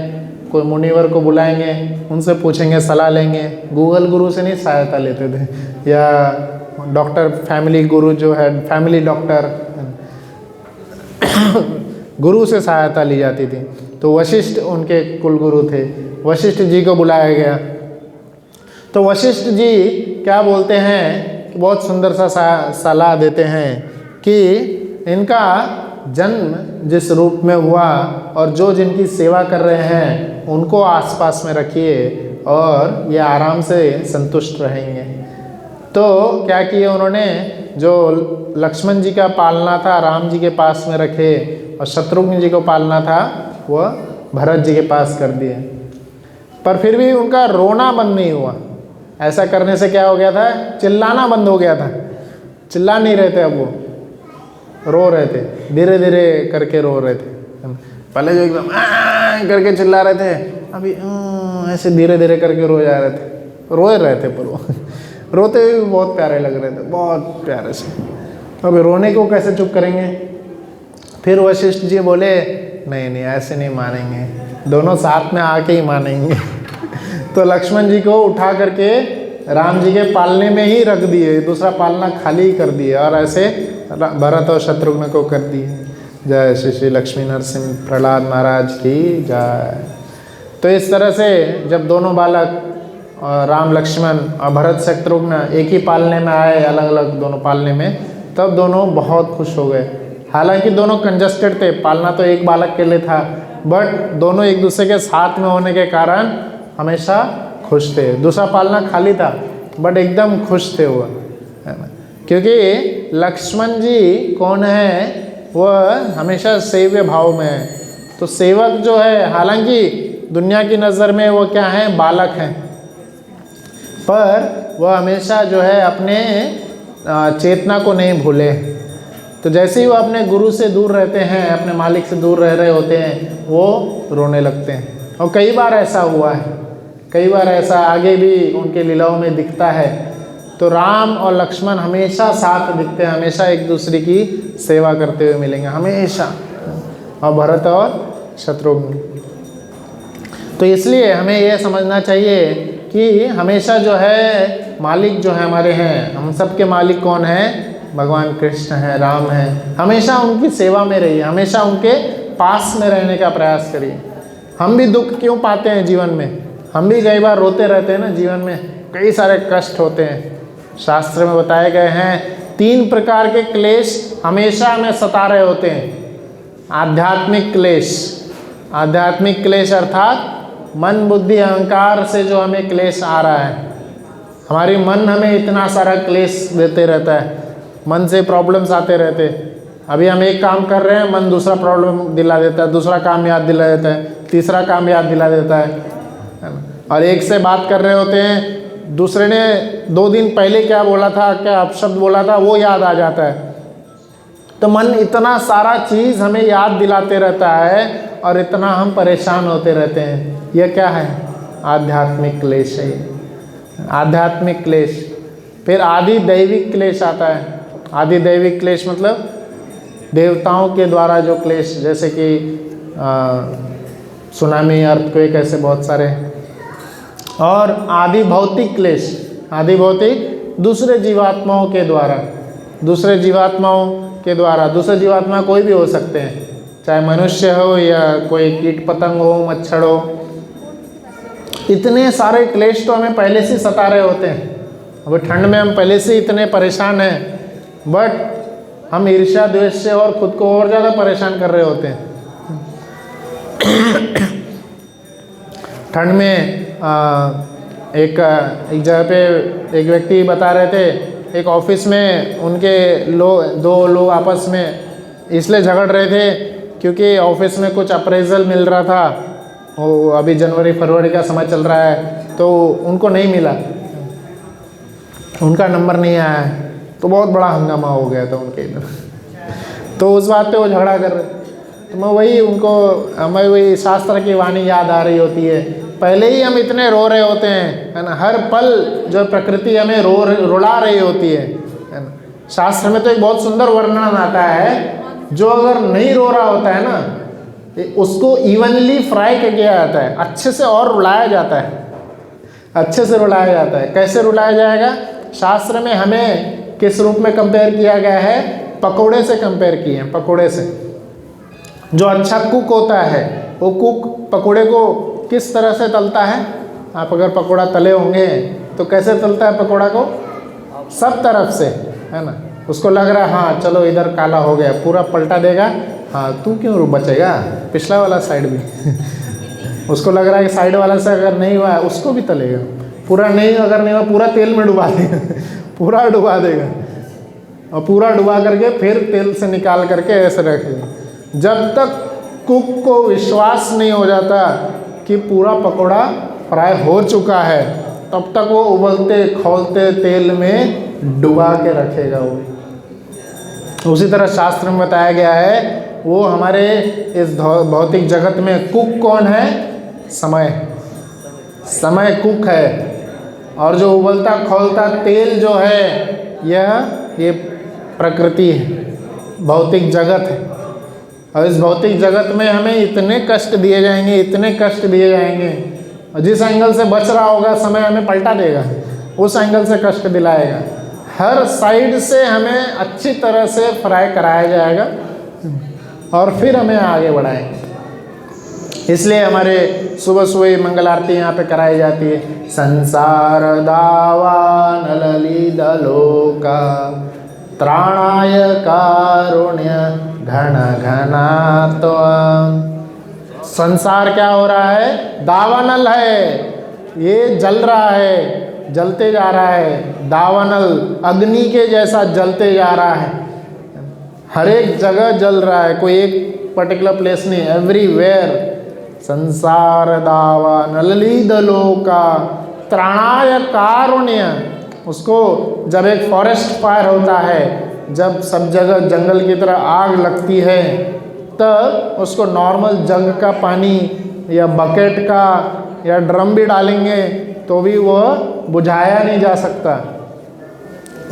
Speaker 1: कोई मुनिवर को बुलाएंगे, उनसे पूछेंगे, सलाह लेंगे। गूगल गुरु से नहीं सहायता लेते थे, या डॉक्टर फैमिली गुरु जो है, फैमिली डॉक्टर गुरु से सहायता ली जाती थी। तो वशिष्ठ उनके कुलगुरु थे, वशिष्ठ जी को बुलाया गया। तो वशिष्ठ जी क्या बोलते हैं, बहुत सुंदर सा सलाह देते हैं कि इनका जन्म जिस रूप में हुआ और जो जिनकी सेवा कर रहे हैं उनको आसपास में रखिए और ये आराम से संतुष्ट रहेंगे। तो क्या किए उन्होंने, जो लक्ष्मण जी का पालना था राम जी के पास में रखे, और शत्रुघ्न जी को पालना था वह भरत जी के पास कर दिए। पर फिर भी उनका रोना बंद नहीं हुआ। ऐसा करने से क्या हो गया था, चिल्लाना बंद हो गया था। चिल्ला नहीं रहे थे, अब वो रो रहे थे, धीरे धीरे करके रो रहे थे। पहले जो एकदम करके चिल्ला रहे थे, अभी ऐसे धीरे धीरे करके रो जा रहे थे, रोए रहे थे, पर वो रोते हुए भी बहुत प्यारे लग रहे थे, बहुत प्यारे से। अभी रोने को कैसे चुप करेंगे? फिर वशिष्ठ जी बोले, नहीं नहीं ऐसे नहीं मानेंगे, दोनों साथ में आके ही मानेंगे। तो लक्ष्मण जी को उठा करके राम जी के पालने में ही रख दिए, दूसरा पालना खाली ही कर दिए, और ऐसे भरत और शत्रुघ्न को कर दिए। जय श्री श्री लक्ष्मी नरसिंह प्रहलाद महाराज की जय। तो इस तरह से जब दोनों बालक राम लक्ष्मण और भरत शत्रुघ्न एक ही पालने में आए, अलग अलग दोनों पालने में, तब दोनों बहुत खुश हो गए। हालांकि दोनों कंजस्टेड थे, पालना तो एक बालक के लिए था, बट दोनों एक दूसरे के साथ में होने के कारण हमेशा खुश थे। दूसरा पालना खाली था, बट एकदम खुश थे वो, है ना। क्योंकि लक्ष्मण जी कौन है, वह हमेशा सेव्य भाव में है। तो सेवक जो है, हालांकि दुनिया की नज़र में वो क्या है, बालक हैं, पर वह हमेशा जो है अपने चेतना को नहीं भूले। तो जैसे ही वो अपने गुरु से दूर रहते हैं, अपने मालिक से दूर रह रहे होते हैं, वो रोने लगते हैं। और कई बार ऐसा हुआ है, कई बार ऐसा आगे भी उनके लीलाओं में दिखता है। तो राम और लक्ष्मण हमेशा साथ दिखते हैं, हमेशा एक दूसरे की सेवा करते हुए मिलेंगे, हमेशा। और भरत और शत्रुघ्न। तो इसलिए हमें यह समझना चाहिए कि हमेशा जो है मालिक जो है हमारे हैं, हम सब के मालिक कौन हैं, भगवान कृष्ण हैं, राम हैं। हमेशा उनकी सेवा में रहिए, हमेशा उनके पास में रहने का प्रयास करिए। हम भी दुख क्यों पाते हैं जीवन में, हम भी कई बार रोते रहते हैं ना, जीवन में कई सारे कष्ट होते हैं। शास्त्र में बताए गए हैं 3 प्रकार के क्लेश हमेशा हमें सता रहे होते हैं। आध्यात्मिक क्लेश, आध्यात्मिक क्लेश अर्थात मन बुद्धि अहंकार से जो हमें क्लेश आ रहा है। हमारी मन हमें इतना सारा क्लेश देते रहता है, मन से प्रॉब्लम्स आते रहते हैं। अभी हम एक काम कर रहे हैं, मन दूसरा प्रॉब्लम दिला देता है, दूसरा काम याद दिला देता है, तीसरा काम याद दिला देता है ना। और एक से बात कर रहे होते हैं, दूसरे ने 2 दिन पहले क्या बोला था, क्या अपशब्द बोला था, वो याद आ जाता है। तो मन इतना सारा चीज़ हमें याद दिलाते रहता है और इतना हम परेशान होते रहते हैं। यह क्या है? आध्यात्मिक क्लेश है, आध्यात्मिक क्लेश। फिर आदि दैविक क्लेश आता है। आदि दैविक क्लेश मतलब देवताओं के द्वारा जो क्लेश, जैसे कि सुनामी, अर्थक्वेक, ऐसे बहुत सारे। और आदि भौतिक क्लेश, आदि भौतिक दूसरे जीवात्माओं के द्वारा, दूसरे जीवात्माओं के द्वारा। दूसरे जीवात्मा कोई भी हो सकते हैं, चाहे मनुष्य हो या कोई कीट पतंग हो, मच्छर हो। इतने सारे क्लेश तो हमें पहले से सता रहे होते हैं। अब ठंड में हम पहले से इतने परेशान हैं, बट हम ईर्ष्या द्वेष से और खुद को और ज़्यादा परेशान कर रहे होते हैं। ठंड में एक जगह पे एक व्यक्ति बता रहे थे, एक ऑफिस में उनके 2 लोग आपस में इसलिए झगड़ रहे थे क्योंकि ऑफिस में कुछ अप्रेजल मिल रहा था। वो अभी जनवरी फरवरी का समय चल रहा है, तो उनको नहीं मिला, उनका नंबर नहीं आया है, तो बहुत बड़ा हंगामा हो गया था उनके इधर। तो उस बात पे वो झगड़ा कर रहे। तो मैं वही शास्त्र की वाणी याद आ रही होती है। पहले ही हम इतने रो रहे होते हैं, है ना। हर पल जो प्रकृति हमें रुला रही होती है ना। शास्त्र में तो एक बहुत सुंदर वर्णन आता है, जो अगर नहीं रो रहा होता है ना, उसको इवनली फ्राई किया जाता है, अच्छे से और रुलाया जाता है, अच्छे से रुलाया जाता है। कैसे रुलाया जाएगा? शास्त्र में हमें किस रूप में कंपेयर किया गया है? पकोड़े से कंपेयर किए हैं, पकोड़े से। जो अच्छा कुक होता है, वो कुक पकोड़े को किस तरह से तलता है? आप अगर पकोड़ा तले होंगे तो कैसे तलता है पकोड़ा को? सब तरफ से, है ना। उसको लग रहा है हाँ चलो इधर काला हो गया, पूरा पलटा देगा, हाँ तू क्यों बचेगा, पिछला वाला साइड भी उसको लग रहा है कि साइड वाला से अगर नहीं हुआ है उसको भी तलेगा, पूरा नहीं, अगर नहीं हुआ पूरा तेल में डुबा देगा पूरा डुबा देगा, और पूरा डुबा करके फिर तेल से निकाल करके ऐसे रखेगा। जब तक कुक को विश्वास नहीं हो जाता कि पूरा पकोड़ा फ्राई हो चुका है, तब तक वो उबलते खौलते तेल में डुबा के रखेगा वो। उसी तरह शास्त्र में बताया गया है, वो हमारे इस भौतिक जगत में कुक कौन है? समय। समय कुक है, और जो उबलता खौलता तेल जो है ये प्रकृति है, भौतिक जगत है। और इस भौतिक जगत में हमें इतने कष्ट दिए जाएंगे, इतने कष्ट दिए जाएंगे, और जिस एंगल से बच रहा होगा समय हमें पलटा देगा, उस एंगल से कष्ट दिलाएगा। हर साइड से हमें अच्छी तरह से फ्राई कराया जाएगा और फिर हमें आगे बढ़ाएंगे। इसलिए हमारे सुबह सुबह मंगल आरती यहाँ पे कराई जाती है। संसार दावान ललित लोका त्राणाय कारुण्य घन घनात्वं। संसार क्या हो रहा है? दावानल है, ये जल रहा है, जलते जा रहा है। दावानल अग्नि के जैसा जलते जा रहा है, हर एक जगह जल रहा है, कोई एक पर्टिकुलर प्लेस नहीं, एवरीवेयर। संसार दावानल लोका त्राणाय कारुण्य। उसको जब एक फॉरेस्ट फायर होता है, जब सब जगह जंगल की तरह आग लगती है, तब उसको नॉर्मल जग का पानी या बकेट का या ड्रम भी डालेंगे तो भी वह बुझाया नहीं जा सकता।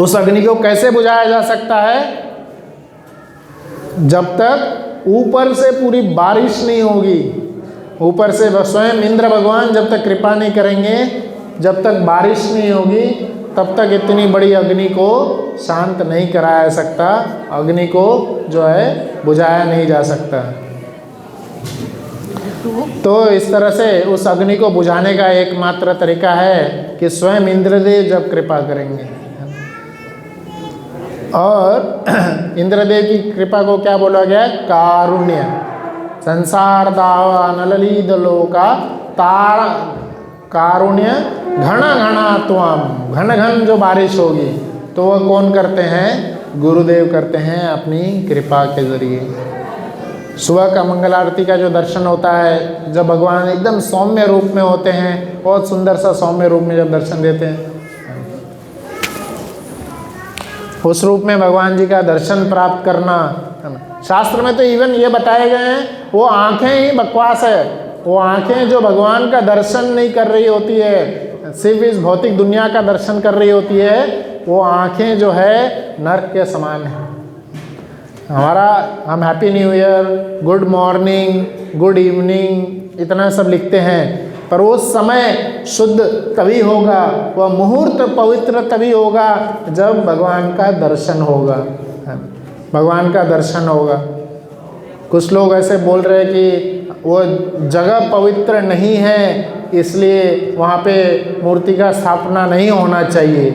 Speaker 1: उस अग्नि को कैसे बुझाया जा सकता है? जब तक ऊपर से पूरी बारिश नहीं होगी, ऊपर से स्वयं इंद्र भगवान जब तक कृपा नहीं करेंगे, जब तक बारिश नहीं होगी, तब तक इतनी बड़ी अग्नि को शांत नहीं कराया जा सकता, अग्नि को जो है बुझाया नहीं जा सकता। तो इस तरह से उस अग्नि को बुझाने का एकमात्र तरीका है कि स्वयं इंद्रदेव जब कृपा करेंगे। और इंद्रदेव की कृपा को क्या बोला गया? कारुण्य। संसार दावा नललीद लोका तारा कारुण्य घन घना त्वम, घन घन जो बारिश होगी तो वह कौन करते हैं? गुरुदेव करते हैं अपनी कृपा के जरिए। सुबह का मंगल आरती का जो दर्शन होता है, जब भगवान एकदम सौम्य रूप में होते हैं, बहुत सुंदर सा सौम्य रूप में जब दर्शन देते हैं, उस रूप में भगवान जी का दर्शन प्राप्त करना, है ना। शास्त्र में तो इवन ये बताए गए हैं, वो आंखें ही बकवास है। वो आंखें जो भगवान का दर्शन नहीं कर रही होती है, सिर्फ इस भौतिक दुनिया का दर्शन कर रही होती है, वो आंखें जो है नर्क के समान है। हम happy new year, good morning, good evening इतना सब लिखते हैं, पर वो समय शुद्ध तभी होगा, वह मुहूर्त पवित्र तभी होगा जब भगवान का दर्शन होगा, भगवान का दर्शन होगा। कुछ लोग ऐसे बोल रहे हैं कि वो जगह पवित्र नहीं है इसलिए वहाँ पे मूर्ति का स्थापना नहीं होना चाहिए।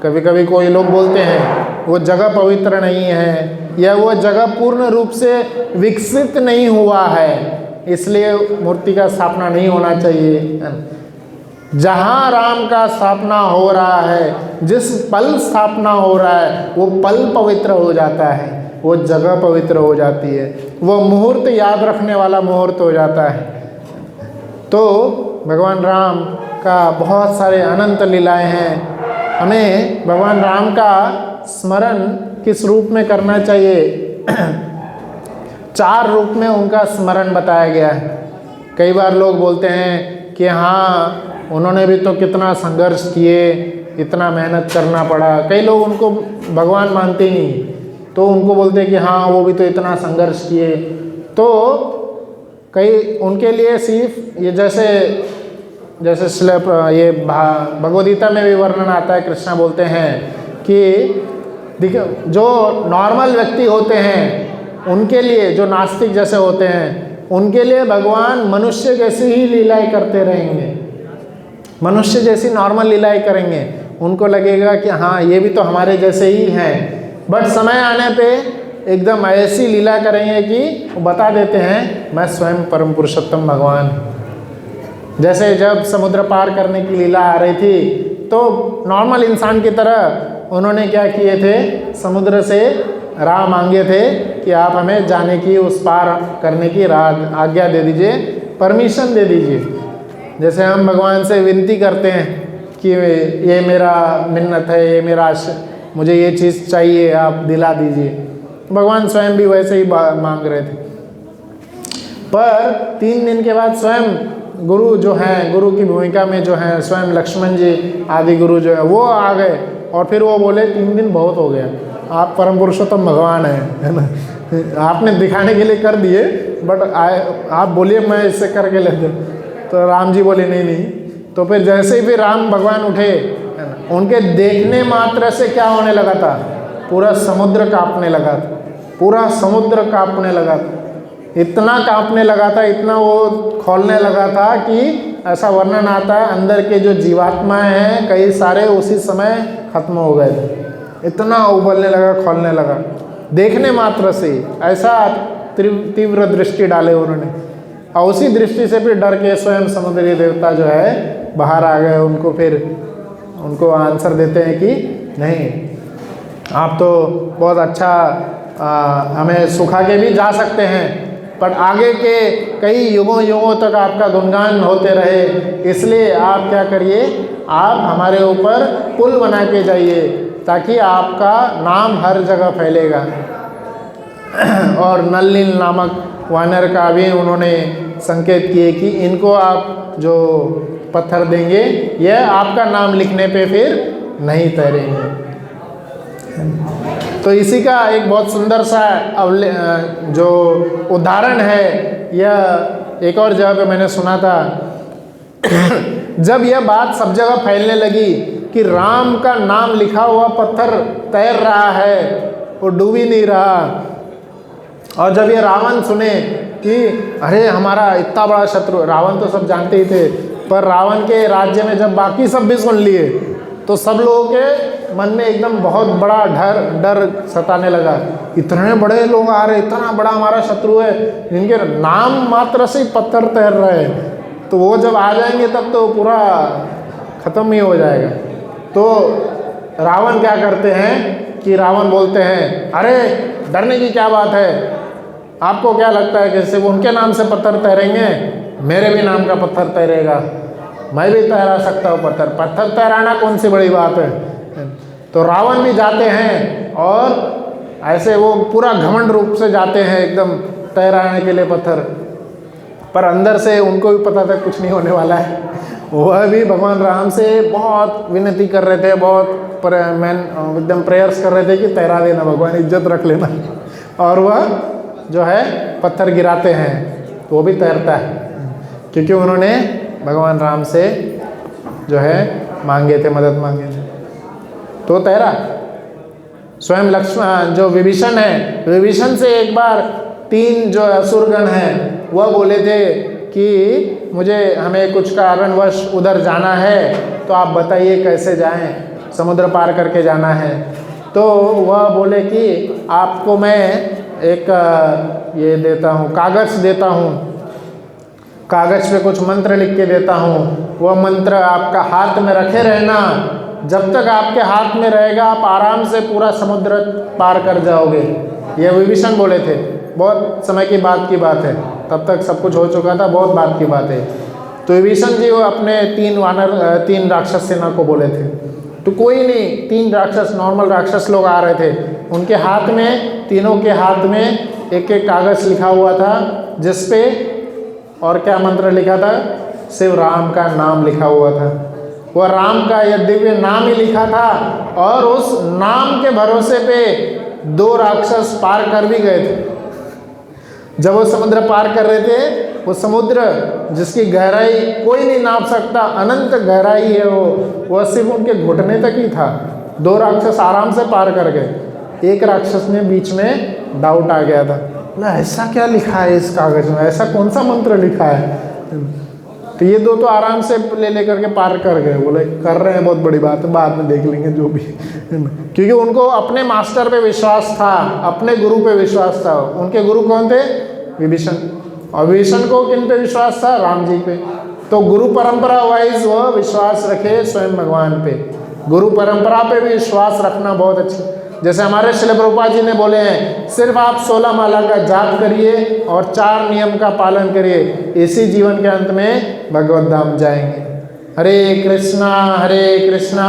Speaker 1: कभी कभी कोई लोग बोलते हैं वो जगह पवित्र नहीं है, या वो जगह पूर्ण रूप से विकसित नहीं हुआ है इसलिए मूर्ति का स्थापना नहीं होना चाहिए। जहाँ राम का स्थापना हो रहा है, जिस पल स्थापना हो रहा है, वो पल पवित्र हो जाता है, वो जगह पवित्र हो जाती है, वो मुहूर्त याद रखने वाला मुहूर्त हो जाता है। तो भगवान राम का बहुत सारे अनंत लीलाएं हैं। हमें भगवान राम का स्मरण किस रूप में करना चाहिए? 4 रूप में उनका स्मरण बताया गया है। कई बार लोग बोलते हैं कि हाँ, उन्होंने भी तो कितना संघर्ष किए, इतना मेहनत करना पड़ा। कई लोग उनको भगवान मानते ही नहीं, तो उनको बोलते हैं कि हाँ, वो भी तो इतना संघर्ष किए। तो कई उनके लिए सिर्फ ये जैसे ये भगवद गीता में भी वर्णन आता है, कृष्णा बोलते हैं कि जो नॉर्मल व्यक्ति होते हैं उनके लिए, जो नास्तिक जैसे होते हैं उनके लिए भगवान मनुष्य जैसी ही लीलाएं करते रहेंगे, मनुष्य जैसी नॉर्मल लीलाएं करेंगे। उनको लगेगा कि हाँ, ये भी तो हमारे जैसे ही हैं, बट समय आने पे एकदम ऐसी लीला करेंगे कि वो बता देते हैं मैं स्वयं परम पुरुषोत्तम भगवान। जैसे जब समुद्र पार करने की लीला आ रही थी तो नॉर्मल इंसान की तरह उन्होंने क्या किए थे, समुद्र से राह मांगे थे कि आप हमें जाने की, उस पार करने की राह आज्ञा दे दीजिए, परमिशन दे दीजिए। जैसे हम भगवान से विनती करते हैं कि ये मेरा मिन्नत है, ये मेरा मुझे ये चीज़ चाहिए, आप दिला दीजिए। भगवान स्वयं भी वैसे ही मांग रहे थे। पर 3 दिन के बाद स्वयं गुरु जो हैं, गुरु की भूमिका में जो हैं स्वयं लक्ष्मण जी आदि गुरु जो है वो आ गए, और फिर वो बोले 3 दिन बहुत हो गया, आप परम पुरुषोत्तम भगवान हैं, है ना। आपने दिखाने के लिए कर दिए, बट आप बोलिए मैं इससे करके लेते। तो राम जी बोले नहीं नहीं। तो फिर जैसे ही फिर राम भगवान उठे, है ना, उनके देखने मात्र से क्या होने लगा था, पूरा समुद्र कांपने लगा था, पूरा समुद्र कांपने लगा था, इतना कांपने लगा था, इतना वो खौलने लगा था कि ऐसा वर्णन आता है अंदर के जो जीवात्माएं हैं कई सारे उसी समय खत्म हो गए थे। इतना उबलने लगा, खौलने लगा, देखने मात्र से ऐसा तीव्र दृष्टि डाले उन्होंने। और उसी दृष्टि से फिर डर के स्वयं समुद्री देवता जो है बाहर आ गए। उनको आंसर देते हैं कि नहीं, आप तो बहुत अच्छा हमें सुखा के भी जा सकते हैं, पर आगे के कई युगों तक आपका गुणगान होते रहे, इसलिए आप क्या करिए, आप हमारे ऊपर पुल बना के जाइए ताकि आपका नाम हर जगह फैलेगा। और नलिन नामक वानर का भी उन्होंने संकेत किए कि इनको आप जो पत्थर देंगे यह आपका नाम लिखने पे फिर नहीं तैरेंगे। तो इसी का एक बहुत सुंदर सा जो उदाहरण है, यह एक और जगह पे मैंने सुना था। जब यह बात सब जगह फैलने लगी कि राम का नाम लिखा हुआ पत्थर तैर रहा है, वो डूब ही नहीं रहा, और जब ये रावण सुने कि अरे हमारा इतना बड़ा शत्रु, रावण तो सब जानते ही थे, पर रावण के राज्य में जब बाकी सब भी सुन लिए तो सब लोगों के मन में एकदम बहुत बड़ा डर सताने लगा। इतने बड़े लोग आ रहे, इतना बड़ा हमारा शत्रु है, इनके नाम मात्र से ही पत्थर तैर रहे हैं, तो वो जब आ जाएंगे तब तो पूरा ख़त्म ही हो जाएगा। तो रावण क्या करते हैं कि रावण बोलते हैं, अरे डरने की क्या बात है, आपको क्या लगता है कि सिर्फ उनके नाम से पत्थर तैरेंगे, मेरे भी नाम का पत्थर तैरेगा, मैं भी तैरा सकता हूँ पत्थर तैराना कौन सी बड़ी बात है। तो रावण भी जाते हैं और ऐसे वो पूरा घमंड रूप से जाते हैं एकदम तैराने के लिए पत्थर, पर अंदर से उनको भी पता था कुछ नहीं होने वाला है। वह भी भगवान राम से बहुत विनती कर रहे थे, बहुत एकदम प्रेयर्स कर रहे थे कि तैरा देना भगवान, इज्जत रख लेना, और वह जो है पत्थर गिराते हैं तो वो भी तैरता है, क्योंकि उन्होंने भगवान राम से जो है मांगे थे, मदद मांगे थे, तो तैरा। स्वयं लक्ष्मण जो विभीषण है, विभीषण से एक बार 3 जो असुरगण हैं वह बोले थे कि हमें कुछ कारणवश उधर जाना है, तो आप बताइए कैसे जाएं, समुद्र पार करके जाना है। तो वह बोले कि आपको मैं एक ये देता हूँ, कागज़ देता हूँ, कागज़ पे कुछ मंत्र लिख के देता हूँ, वह मंत्र आपका हाथ में रखे रहना, जब तक आपके हाथ में रहेगा आप आराम से पूरा समुद्र पार कर जाओगे। यह विभीषण बोले थे, बहुत समय की बात है, तब तक सब कुछ हो चुका था, बहुत बात की बात है। तो विभीषण जी वो अपने 3 राक्षस सेना को बोले थे, तो कोई नहीं, 3 राक्षस नॉर्मल राक्षस लोग आ रहे थे, उनके हाथ में, तीनों के हाथ में एक कागज़ लिखा हुआ था, जिस पे और क्या मंत्र लिखा था, सिर्फ राम का नाम लिखा हुआ था। वह राम का यह दिव्य नाम ही लिखा था, और उस नाम के भरोसे पे 2 राक्षस पार कर भी गए थे। जब वो समुद्र पार कर रहे थे, वो समुद्र जिसकी गहराई कोई नहीं नाप सकता, अनंत गहराई है वो सिर्फ उनके घुटने तक ही था। 2 राक्षस आराम से पार कर गए। एक राक्षस में बीच में डाउट आ गया था, बोला ऐसा क्या लिखा है इस कागज़ में, ऐसा कौन सा मंत्र लिखा है। तो ये 2 तो आराम से ले करके पार कर गए, बोले कर रहे हैं, बहुत बड़ी बात है, बाद में देख लेंगे जो भी, क्योंकि उनको अपने मास्टर पे विश्वास था, अपने गुरु पे विश्वास था। उनके गुरु कौन थे, विभीषण, और विभीषण को किन पे विश्वास था, राम जी पे। तो गुरु परंपरा वाइज वह विश्वास रखे स्वयं भगवान पे। गुरु परंपरा पे भी विश्वास रखना बहुत अच्छा, जैसे हमारे श्रील प्रभुपाद जी ने बोले हैं, सिर्फ आप 16 माला का जाप करिए और 4 नियम का पालन करिए, इसी जीवन के अंत में भगवत धाम जाएंगे। हरे कृष्णा कृष्णा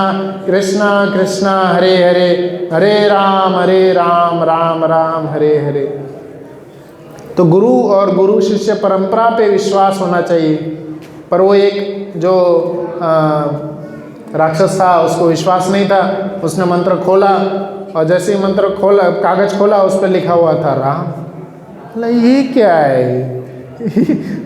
Speaker 1: कृष्णा हरे हरे, हरे राम राम राम हरे हरे। तो गुरु और गुरु शिष्य परंपरा पे विश्वास होना चाहिए। पर वो एक जो राक्षस था, उसको विश्वास नहीं था, उसने मंत्र खोला, और जैसे ही मंत्र खोला, कागज़ खोला, उस पर लिखा हुआ था राम। ये क्या है,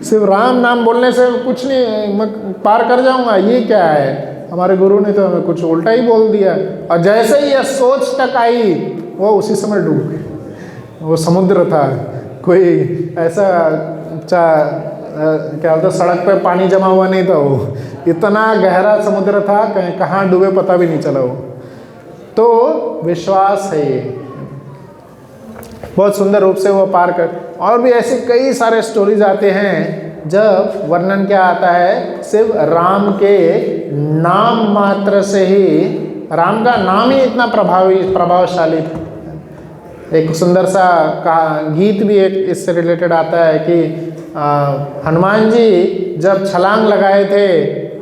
Speaker 1: सिर्फ राम नाम बोलने से कुछ नहीं, मैं पार कर जाऊंगा, ये क्या है। हमारे गुरु ने तो हमें कुछ उल्टा ही बोल दिया, और जैसे ही यह सोच तक आई, वो उसी समय डूब गई। वो समुद्र था, कोई ऐसा क्या बोलते, सड़क पे पानी जमा हुआ नहीं था, वो इतना गहरा समुद्र था, कहाँ डूबे पता भी नहीं चला वो। तो विश्वास है ये, बहुत सुंदर रूप से वो पार कर। और भी ऐसे कई सारे स्टोरीज आते हैं जब वर्णन क्या आता है, सिर्फ राम के नाम मात्र से ही, राम का नाम ही इतना प्रभावशाली था। एक सुंदर सा गीत भी एक इससे रिलेटेड आता है कि हनुमान जी जब छलांग लगाए थे,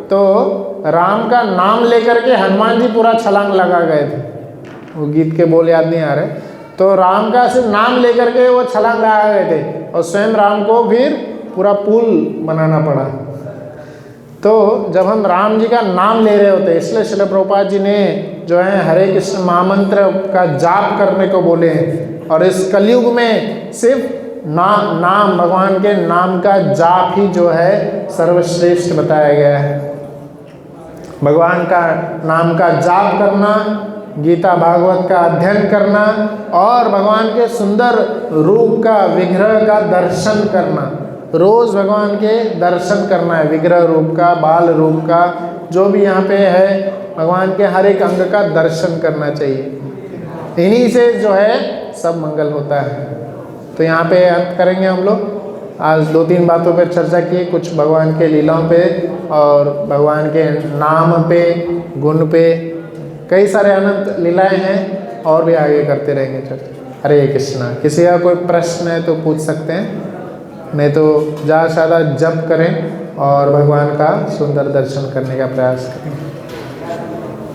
Speaker 1: तो राम का नाम लेकर के हनुमान जी पूरा छलांग लगा गए थे। वो गीत के बोल याद नहीं आ रहे, तो राम का सिर्फ नाम लेकर के वो छलांग लगा गए थे, और स्वयं राम को फिर पूरा पुल बनाना पड़ा। तो जब हम राम जी का नाम ले रहे होते, इसलिए श्रील प्रभुपाद जी ने जो है हरे कृष्ण महामंत्र का जाप करने को बोले हैं। और इस कलयुग में सिर्फ नाम, भगवान के नाम का जाप ही जो है सर्वश्रेष्ठ बताया गया है। भगवान का नाम का जाप करना, गीता भागवत का अध्ययन करना, और भगवान के सुंदर रूप का, विग्रह का दर्शन करना। रोज़ भगवान के दर्शन करना है, विग्रह रूप का, बाल रूप का, जो भी यहाँ पे है भगवान के हर एक अंग का दर्शन करना चाहिए। इन्हीं से जो है सब मंगल होता है। तो यहाँ पे अंत करेंगे हम लोग। आज 2-3 बातों पर चर्चा की, कुछ भगवान के लीलाओं पे और भगवान के नाम पे, गुण पे, कई सारे अनंत लीलाएं हैं और भी आगे करते रहेंगे चर्चा। हरे कृष्णा। किसी का कोई प्रश्न है तो पूछ सकते हैं, नहीं तो ज़्यादा से ज़्यादा जप करें और भगवान का सुंदर दर्शन करने का प्रयास करें।